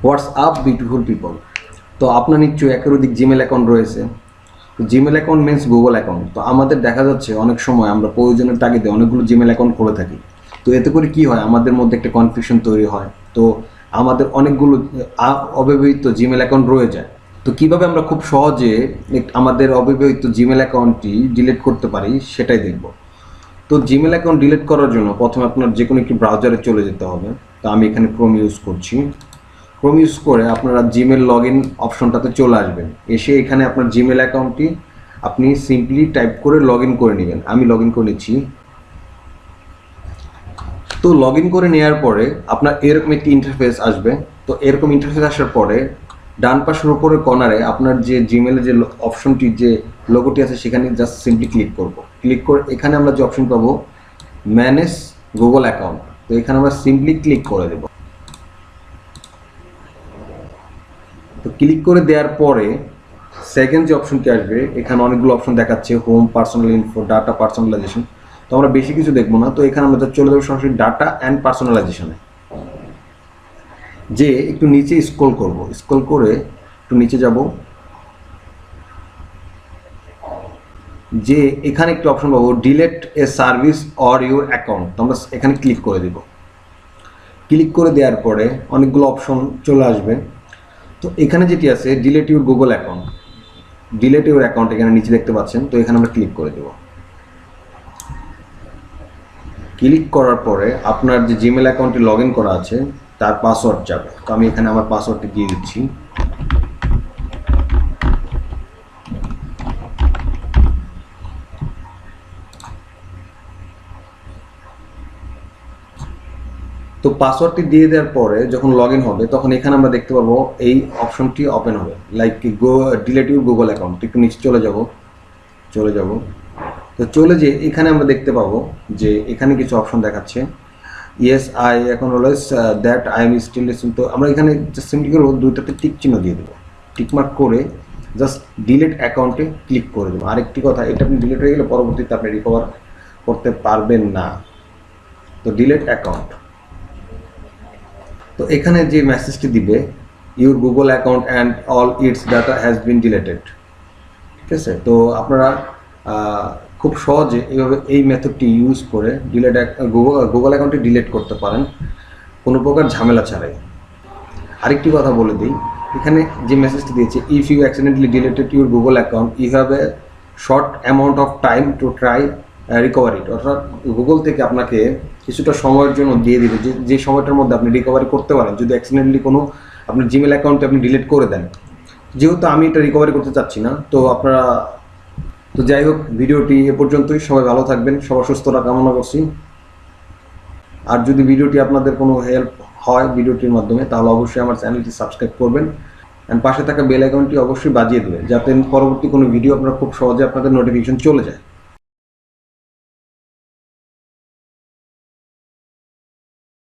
What's up beautiful people. তো আপনার নিশ্চয়ই একের অধিক জিমেল অ্যাকাউন্ট রয়েছে। Gmail account means Google account. তো আমাদের দেখা যাচ্ছে অনেক সময় আমরা প্রয়োজনের তাগিদে অনেকগুলো জিমেল অ্যাকাউন্ট খুলে থাকি। তো এতে করে কি হয়, আমাদের মধ্যে একটা কনফিউশন তৈরি হয়। তো আমাদের অনেকগুলো অব্যবহৃত জিমেল অ্যাকাউন্ট রয়ে যায়। তো কিভাবে আমরা খুব সহজে আমাদের অব্যবহৃত জিমেল অ্যাকাউন্টটি ডিলিট করতে পারি সেটাই দেখব। তো জিমেল অ্যাকাউন্ট ডিলিট করার জন্য প্রথমে আপনার যে কোনো একটি ব্রাউজারে চলে যেতে হবে। তো আমি এখানে ক্রোম ইউজ করছি। ক্রোম ইউজ করে আপনারা জিমেল লগ ইন অপশনটাতে চলে আসবেন। এসে এখানে আপনার জিমেল অ্যাকাউন্টটি আপনি সিম্পলি টাইপ করে লগ ইন করে নেবেন। আমি লগ ইন করে নিচ্ছি। তো লগ ইন করে নেওয়ার পরে আপনার এরকম একটি ইন্টারফেস আসবে। তো এরকম ইন্টারফেস আসার পরে ডান পাশের উপরে কর্নারে আপনার যে জিমেলের যে অপশনটি যে লোগোটি আছে সেখানে জাস্ট সিম্পলি ক্লিক করব। ক্লিক করে এখানে আমরা যে অপশন পাবো ম্যানেজ গুগল অ্যাকাউন্ট। তো এখানে আমরা সিম্পলি ক্লিক করে দেব। তো ক্লিক করে দেওয়ার পরে সেকেন্ড যে অপশনটি আসবে, এখানে অনেকগুলো অপশন দেখাচ্ছে, home, personal info, data, personalisation. তো আমরা বেশি কিছু দেখবো না। তো এখানে আমরা চলে যাবো সরাসরি ডাটা অ্যান্ড পার্সোনালাইজেশনে। যে একটু নিচে স্ক্রল করব, স্ক্রল করে একটু নিচে যাব। যে এখানে একটি অপশন পাবো delete a service or your account. তো আমরা এখানে ক্লিক করে দেব। ক্লিক করে দেওয়ার পরে অনেকগুলো অপশন চলে আসবে। তো এখানে যেটি আছে delete your Google account, delete your account এখানে নিচে দেখতে পাচ্ছেন। তো এখানে আমরা ক্লিক করে দেব। ক্লিক করার পরে আপনার যে জিমেল অ্যাকাউন্টে লগ ইন করা আছে তার পাসওয়ার্ড যাবে। তো আমি এখানে আমার পাসওয়ার্ডটি দিয়ে দিচ্ছি। তো পাসওয়ার্ডটি দিয়ে দেওয়ার পরে যখন লগ ইন হবে তখন এখানে আমরা দেখতে পাবো এই অপশনটি ওপেন হবে, like delete your Google account. একটু নিচে চলে যাব। তো চলে যে এখানে আমরা দেখতে পাবো যে এখানে কিছু অপশন দেখাচ্ছে, ইয়েস আই এখন always that I am still listen. তো আমরা এখানে জাস্ট সিম্পলি করে দুইটাতে টিক চিহ্ন দিয়ে দেবো। টিকমার্ক করে জাস্ট ডিলিট অ্যাকাউন্টে ক্লিক করে দেবো। আরেকটি কথা, এটা আপনি ডিলিট হয়ে গেলে পরবর্তীতে আপনি রিকভার করতে পারবেন না। তো ডিলিট অ্যাকাউন্ট। তো এখানে যে মেসেজটি দিবে, your Google account and all it's data has been deleted. ঠিক আছে। তো আপনারা খুব সহজে এইভাবে এই মেথডটি ইউজ করে গুগল অ্যাকাউন্টটি ডিলিট করতে পারেন কোনো প্রকার ঝামেলা ছাড়াই। আরেকটি কথা বলে দিই, এখানে যে মেসেজটি দিয়েছে, if you accidentally deleted your Google account you have a short amount of time to try recovery. অর্থাৎ গুগল থেকে আপনাকে কিছুটা সময়ের জন্য দিয়ে দিবে, যে সময়টার মধ্যে আপনি রিকভারি করতে পারেন যদি অ্যাক্সিডেন্টলি কোনো আপনার জিমেল অ্যাকাউন্টে আপনি ডিলিট করে দেন। যেহেতু আমি এটা রিকভারি করতে চাচ্ছি না, তো আপনারা, তো যাই হোক, ভিডিওটি এ পর্যন্তই। সবাই ভালো থাকবেন, সবার সুস্থতা কামনা করছি। আর যদি ভিডিওটি আপনাদের কোনো হেল্প হয় ভিডিওটির মাধ্যমে, তাহলে অবশ্যই আমার চ্যানেলটি সাবস্ক্রাইব করবেন অ্যান্ড পাশে থাকা বেল আইকনটি অবশ্যই বাজিয়ে দেবেন, যাতে পরবর্তী কোনো ভিডিও আপনারা খুব সহজে আপনাদের নোটিফিকেশন চলে যায়।